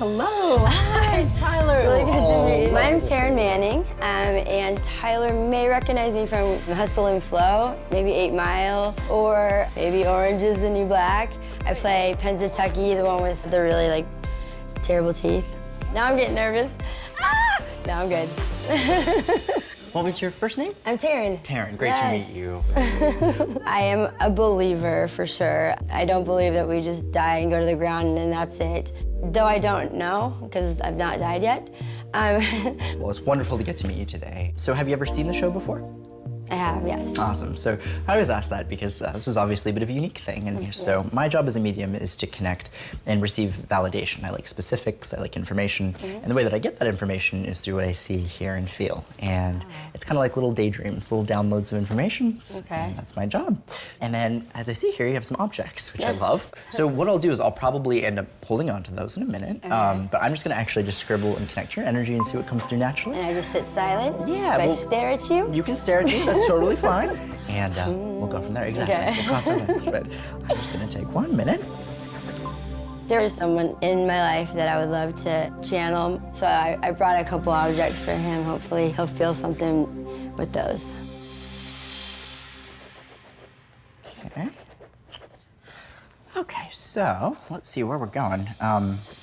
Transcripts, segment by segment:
Hello. Hi, Tyler. Really good to meet you. My name's Taryn Manning, and Tyler may recognize me from Hustle and Flow, maybe 8 Mile, or maybe Orange is the New Black. I play Pennsatucky, the one with the really, like, terrible teeth. Now I'm getting nervous. Ah! No, I'm good. What was your first name? I'm Taryn. Taryn, great to meet you. I am a believer, for sure. I don't believe that we just die and go to the ground and then that's it. Though I don't know, because I've not died yet. Well, it's wonderful to get to meet you today. So have you ever seen the show before? I have, yes. Awesome. So I always ask that because this is obviously a bit of a unique thing. And so my job as a medium is to connect and receive validation. I like specifics, I like information. And the way that I get that information is through what I see, hear, and feel. And it's kind of like little daydreams, little downloads of information. And that's my job. And then, as I see here, you have some objects, which I love. So what I'll do is I'll probably end up holding on to those in a minute. But I'm just going to actually just scribble and connect your energy and see what comes through naturally. And I just sit silent? Yeah. Do I stare at you? You can stare at me. That's totally fine. And we'll go from there. Exactly. Okay. We'll cross our fingers. But I'm just going to take 1 minute. There is someone in my life that I would love to channel. So I brought a couple objects for him. Hopefully he'll feel something with those. Okay. Okay, so let's see where we're going.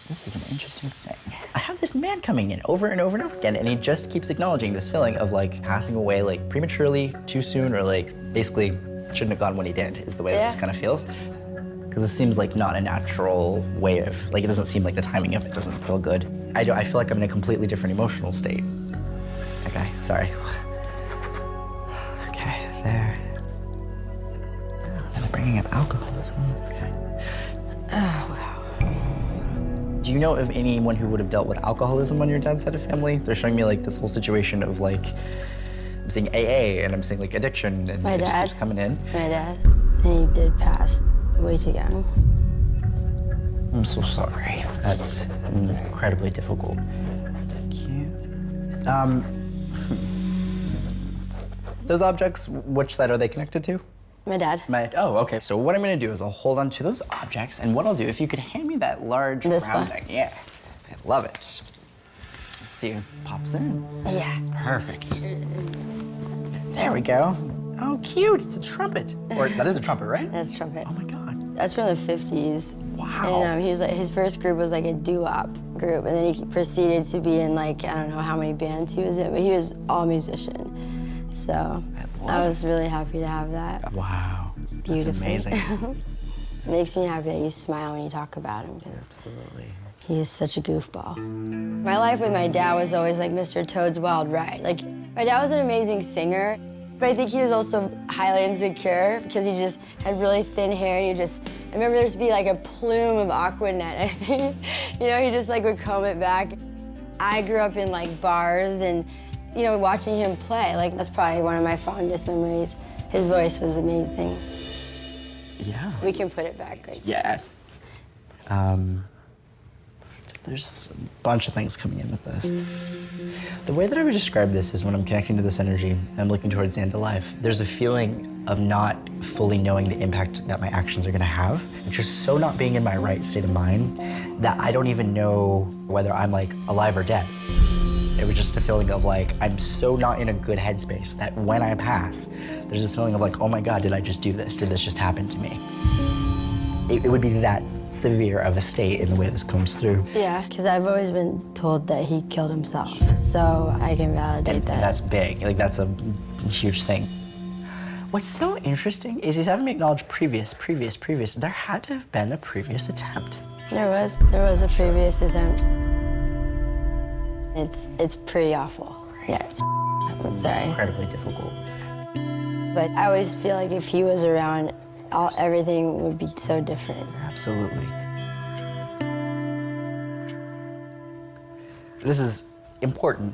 This is an interesting thing. I have this man coming in over and over and over again, and he just keeps acknowledging this feeling of like passing away like prematurely, too soon, or like basically shouldn't have gone when he did, is the way that this kind of feels. Because it seems like not a natural way of, like it doesn't seem like the timing of it doesn't feel good. I feel like I'm in a completely different emotional state. Okay, sorry. Okay, there. And they're bringing up alcoholism, okay. Oh, wow. Do you know of anyone who would have dealt with alcoholism on your dad's side of family? They're showing me like this whole situation of like, I'm seeing AA and I'm seeing like addiction and My it just dad. keeps coming in. My dad. And he did pass way too young. I'm so sorry. That's incredibly difficult. Thank you. Those objects, which side are they connected to? My dad. Oh, okay. So what I'm gonna do is I'll hold on to those objects, and what I'll do, if you could hand me that large This round one? thing. Yeah, I love it. See, it pops in. Yeah. Perfect. There we go. Oh, cute, it's a trumpet. Or that is a trumpet, right? That's trumpet. Oh my God. That's from the 50s. Wow. And he was like, his first group was like a doo-wop group, and then he proceeded to be in like, I don't know how many bands he was in, but he was all musician. So I was really happy to have that. Wow. Beautiful. That's amazing. It makes me happy that you smile when you talk about him, because Absolutely. he is such a goofball. My life with my dad was always like Mr. Toad's Wild Ride. Like, my dad was an amazing singer, but I think he was also highly insecure because he just had really thin hair and I remember there'd be like a plume of Aquanet, I think. You know, he just like would comb it back. I grew up in like bars and, you know, watching him play, like that's probably one of my fondest memories. His voice was amazing. Yeah. We can put it back. Like, Yeah. There's a bunch of things coming in with this. The way that I would describe this is when I'm connecting to this energy and I'm looking towards the end of life, there's a feeling of not fully knowing the impact that my actions are gonna have. Just so not being in my right state of mind that I don't even know whether I'm like alive or dead. It was just a feeling of like, I'm so not in a good headspace that when I pass, there's this feeling of like, oh my God, did I just do this? Did this just happen to me? It would be that severe of a state in the way this comes through. yeah, because I've always been told that he killed himself, so I can validate that. And that's big, like that's a huge thing. What's so interesting is he's having me acknowledge previous. There had to have been a previous attempt. There was a previous attempt. It's pretty awful. Yeah, it's I'm sorry. Incredibly difficult. But I always feel like if he was around, everything would be so different. Absolutely. This is important.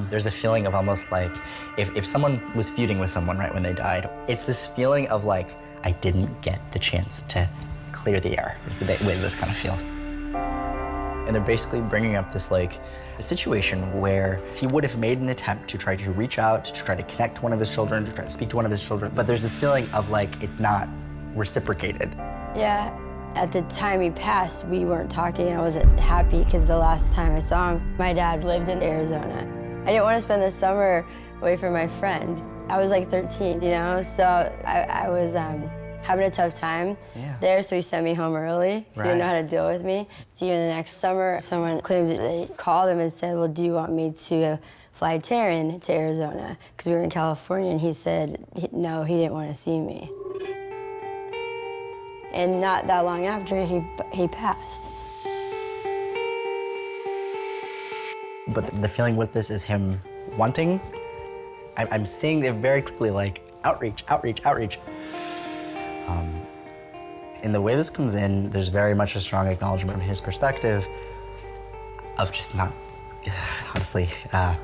There's a feeling of almost like if someone was feuding with someone right when they died, it's this feeling of like, I didn't get the chance to clear the air, is the way this kind of feels. And they're basically bringing up this like, a situation where he would have made an attempt to try to reach out, to try to connect to one of his children, to try to speak to one of his children, but there's this feeling of like, it's not reciprocated. Yeah, At the time he passed, we weren't talking, and I wasn't happy because the last time I saw him, my dad lived in Arizona. I didn't want to spend the summer away from my friends. I was like 13, you know, so I was having a tough time there, so he sent me home early, so he didn't know how to deal with me. So even the next summer, someone claims that they called him and said, well, do you want me to fly Taryn to Arizona? Because we were in California, and he said, no, he didn't want to see me. And not that long after, he passed. But the feeling with this is him wanting. I'm seeing it very clearly, like outreach, outreach, outreach. In the way this comes in, there's very much a strong acknowledgement from his perspective of just not, honestly, when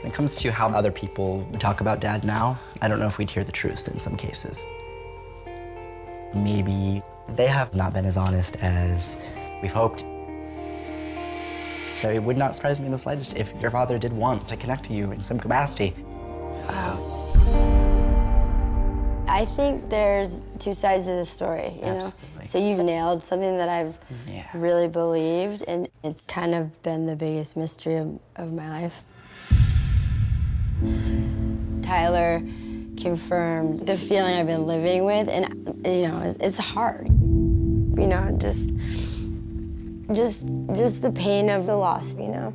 it comes to how other people talk about Dad now, I don't know if we'd hear the truth in some cases. Maybe they have not been as honest as we've hoped. So it would not surprise me in the slightest if your father did want to connect to you in some capacity. Wow. I think there's two sides to the story, you know? So you've nailed something that I've really believed, and it's kind of been the biggest mystery of my life. Tyler confirmed the feeling I've been living with, and you know, it's hard. You know, just the pain of the loss, you know?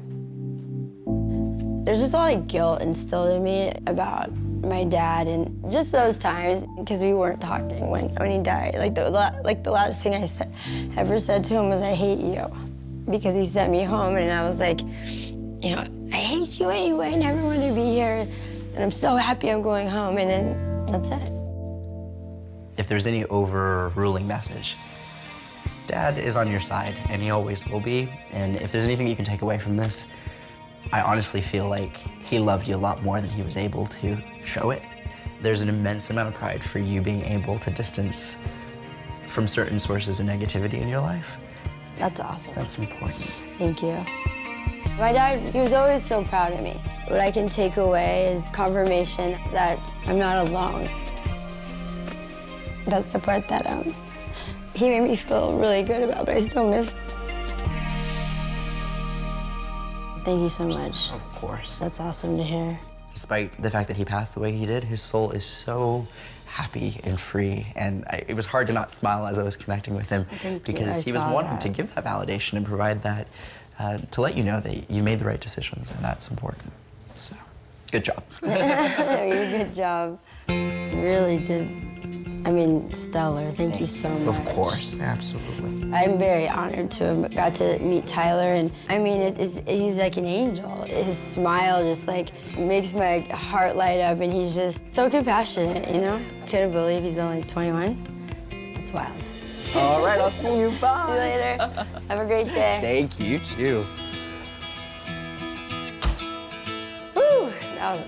There's just a lot of guilt instilled in me about my dad, and just those times, because we weren't talking when he died. Like the last thing I ever said to him was, I hate you, because he sent me home, and I was like, you know, I hate you anyway, I never wanted to be here, and I'm so happy I'm going home, and then that's it. If there's any overruling message, Dad is on your side, and he always will be, and if there's anything you can take away from this, I honestly feel like he loved you a lot more than he was able to show it. There's an immense amount of pride for you being able to distance from certain sources of negativity in your life. That's awesome. That's important. Thank you. My dad, he was always so proud of me. What I can take away is confirmation that I'm not alone. That's the part that he made me feel really good about, but I still miss him. Thank you so much. Of course. That's awesome to hear. Despite the fact that he passed the way he did, his soul is so happy and free, and it was hard to not smile as I was connecting with him. Because he was wanting to give that validation and provide that, to let you know that you made the right decisions, and that's important. So, good job. Good job. You really did. I mean, stellar. Thank you so much. Of course, absolutely. I'm very honored to have got to meet Tyler, and I mean, he's like an angel. His smile just like makes my heart light up, and he's just so compassionate, you know? Couldn't believe he's only 21. That's wild. All right, I'll see you. Bye. See you later. Have a great day. Thank you, too. Woo! That was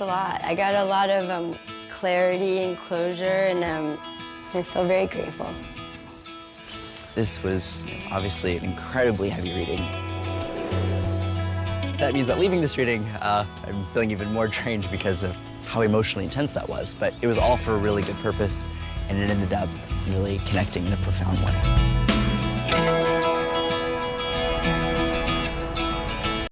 a lot. I got a lot of clarity and closure, and I feel very grateful. This was obviously an incredibly heavy reading. That means that leaving this reading, I'm feeling even more drained because of how emotionally intense that was, but it was all for a really good purpose, and it ended up really connecting in a profound way.